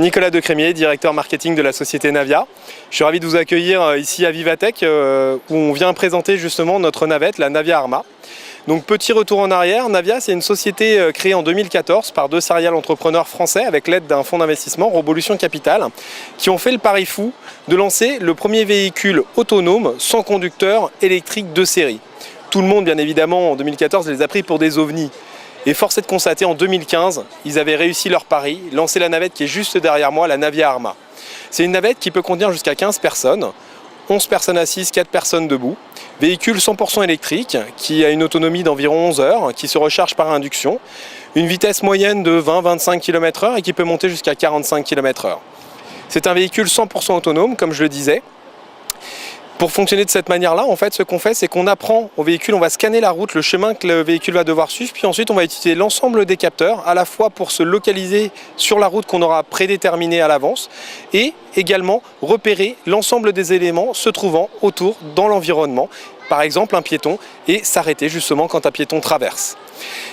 Nicolas Decrémier, directeur marketing de la société Navia. Je suis ravi de vous accueillir ici à Vivatech où on vient présenter justement notre navette, la Navia Arma. Donc petit retour en arrière, Navia c'est une société créée en 2014 par deux serial entrepreneurs français avec l'aide d'un fonds d'investissement, Robolution Capital, qui ont fait le pari fou de lancer le premier véhicule autonome sans conducteur électrique de série. Tout le monde bien évidemment en 2014 les a pris pour des ovnis. Et force est de constater, en 2015, ils avaient réussi leur pari, lancer la navette qui est juste derrière moi, la Navia Arma. C'est une navette qui peut contenir jusqu'à 15 personnes, 11 personnes assises, 4 personnes debout. Véhicule 100% électrique, qui a une autonomie d'environ 11 heures, qui se recharge par induction. Une vitesse moyenne de 20-25 km/h et qui peut monter jusqu'à 45 km/h. C'est un véhicule 100% autonome, comme je le disais. Pour fonctionner de cette manière-là, en fait, ce qu'on fait, c'est qu'on apprend au véhicule, on va scanner la route, le chemin que le véhicule va devoir suivre, puis ensuite on va utiliser l'ensemble des capteurs, à la fois pour se localiser sur la route qu'on aura prédéterminée à l'avance, et également repérer l'ensemble des éléments se trouvant autour dans l'environnement, par exemple un piéton, et s'arrêter justement quand un piéton traverse.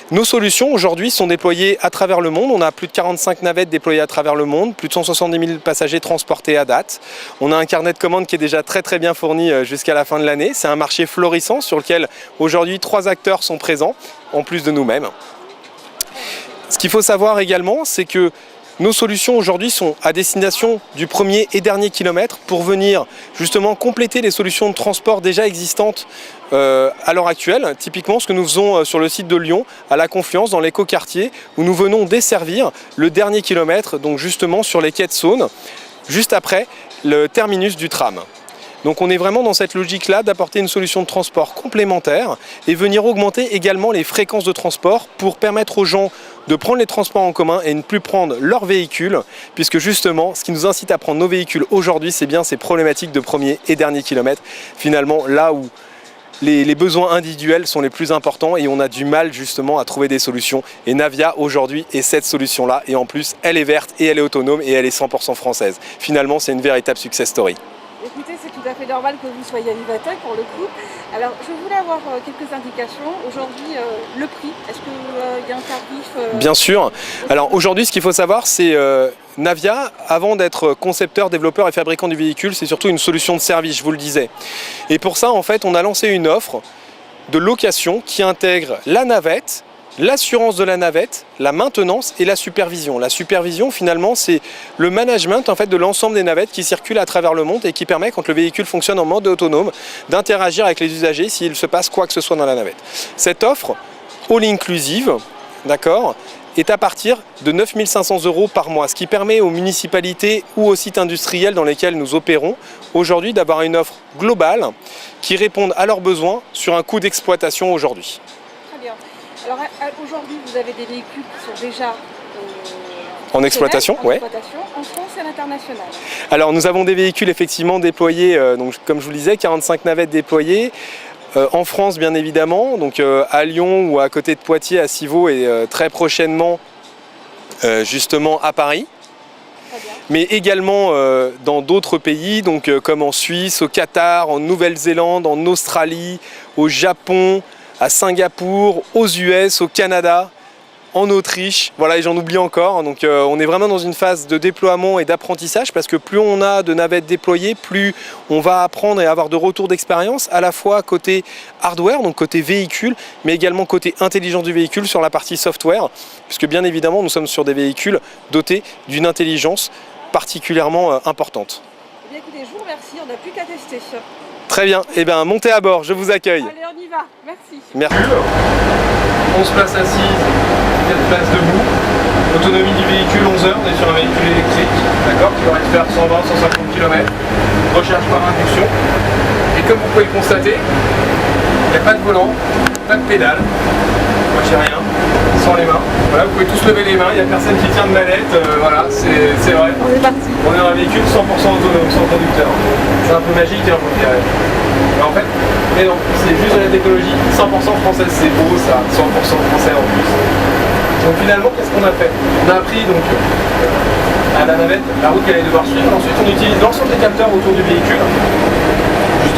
Nos solutions aujourd'hui sont déployées à travers le monde. On a plus de 45 navettes déployées à travers le monde, plus de 170 000 passagers transportés à date. On a un carnet de commandes qui est déjà très bien fourni jusqu'à la fin de l'année. C'est un marché florissant sur lequel aujourd'hui 3 acteurs sont présents, en plus de nous-mêmes. Ce qu'il faut savoir également, c'est que nos solutions aujourd'hui sont à destination du premier et dernier kilomètre pour venir justement compléter les solutions de transport déjà existantes à l'heure actuelle. Typiquement ce que nous faisons sur le site de Lyon, à La Confluence, dans l'écoquartier, où nous venons desservir le dernier kilomètre, donc justement sur les quais de Saône, juste après le terminus du tram. Donc on est vraiment dans cette logique-là d'apporter une solution de transport complémentaire et venir augmenter également les fréquences de transport pour permettre aux gens de prendre les transports en commun et ne plus prendre leur véhicule, puisque justement ce qui nous incite à prendre nos véhicules aujourd'hui, c'est bien ces problématiques de premier et dernier kilomètre, finalement là où les besoins individuels sont les plus importants et on a du mal justement à trouver des solutions. Et Navia aujourd'hui est cette solution-là, et en plus elle est verte et elle est autonome et elle est 100% française. Finalement c'est une véritable success story. Écoutez, c'est tout à fait normal que vous soyez à Vivatech pour le coup. Alors, je voulais avoir quelques indications. Aujourd'hui, le prix, est-ce qu'il y a un tarif Bien sûr. Alors aujourd'hui, ce qu'il faut savoir, c'est Navia, avant d'être concepteur, développeur et fabricant du véhicule, c'est surtout une solution de service, je vous le disais. Et pour ça, en fait, on a lancé une offre de location qui intègre la navette, l'assurance de la navette, la maintenance et la supervision. La supervision, finalement, c'est le management en fait, de l'ensemble des navettes qui circulent à travers le monde et qui permet, quand le véhicule fonctionne en mode autonome, d'interagir avec les usagers s'il se passe quoi que ce soit dans la navette. Cette offre, all inclusive, d'accord, est à partir de 9 500 € par mois, ce qui permet aux municipalités ou aux sites industriels dans lesquels nous opérons aujourd'hui d'avoir une offre globale qui réponde à leurs besoins sur un coût d'exploitation aujourd'hui. Très bien. Alors aujourd'hui, vous avez des véhicules qui sont déjà en exploitation, en France et à l'international. Alors nous avons des véhicules effectivement déployés, donc, comme je vous le disais, 45 navettes déployées. En France bien évidemment, donc à Lyon ou à côté de Poitiers, à Civaux et très prochainement justement à Paris. Mais également dans d'autres pays, donc, comme en Suisse, au Qatar, en Nouvelle-Zélande, en Australie, au Japon, à Singapour, aux US, au Canada, en Autriche, voilà, et j'en oublie encore. Donc on est vraiment dans une phase de déploiement et d'apprentissage parce que plus on a de navettes déployées, plus on va apprendre et avoir de retours d'expérience, à la fois côté hardware, donc côté véhicule, mais également côté intelligence du véhicule sur la partie software, puisque bien évidemment nous sommes sur des véhicules dotés d'une intelligence particulièrement importante. Eh bien, écoutez, je vous remercie, on n'a plus qu'à tester. Très bien, et bien montez à bord, je vous accueille. Allez, on y va, merci. Merci. 11 places assises, 4 places debout. Autonomie du véhicule 11 heures, on est sur un véhicule électrique, d'accord, qui va faire 120-150 km. Recharge par induction. Et comme vous pouvez le constater, il n'y a pas de volant, pas de pédale. Moi j'ai rien, sans les mains. Voilà, vous pouvez tous lever les mains, il n'y a personne qui tient de manette, voilà, c'est vrai. On est parti. On est dans un véhicule 100% autonome, sans conducteur. C'est un peu magique, hein, vous direz. Mais en fait, mais non, c'est juste de la technologie 100% française, c'est beau ça, 100% français en plus. Donc finalement, qu'est-ce qu'on a fait? On a appris donc à la navette la route qu'elle allait devoir suivre. Ensuite, on utilise l'ensemble des capteurs autour du véhicule,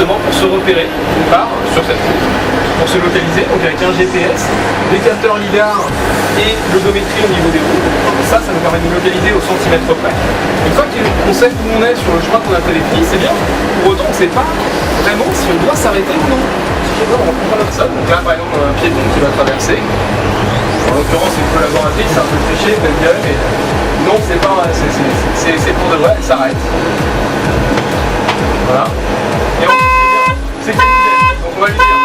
justement pour se repérer, d'une part, sur cette route, pour se localiser, donc avec un GPS, des capteurs lidar et l'odométrie au niveau des roues. Ça nous permet de nous localiser au centimètre près. Une fois qu'on sait où on est sur le chemin qu'on a prédéfini, c'est bien. Pour autant, on ne sait pas vraiment si on doit s'arrêter ou non. Si on ne prend pas notre sol, donc là par exemple on a un piéton qui va traverser. En l'occurrence c'est une collaboratrice, c'est un peu triché, peut-être bien, mais non, c'est pas, c'est pour de vrai, elle s'arrête. Voilà. Et on c'est donc on va lui dire.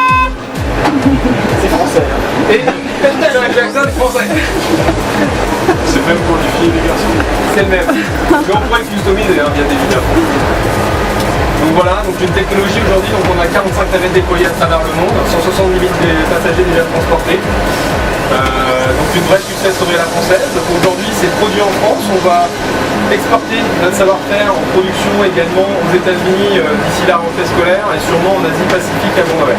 C'est français. Hein. Et Michael Jackson est français. C'est le même pour les filles et les garçons. C'est le même. Mais on pourrait le customiser, hein, bien évidemment. Donc voilà, donc une technologie aujourd'hui, donc on a 45 navettes déployées à travers le monde, 170 000 passagers déjà transportés. Donc une vraie success story à la française. Aujourd'hui c'est produit en France, on va exporter notre savoir-faire en production également aux États-Unis d'ici la rentrée scolaire et sûrement en Asie Pacifique avant Noël.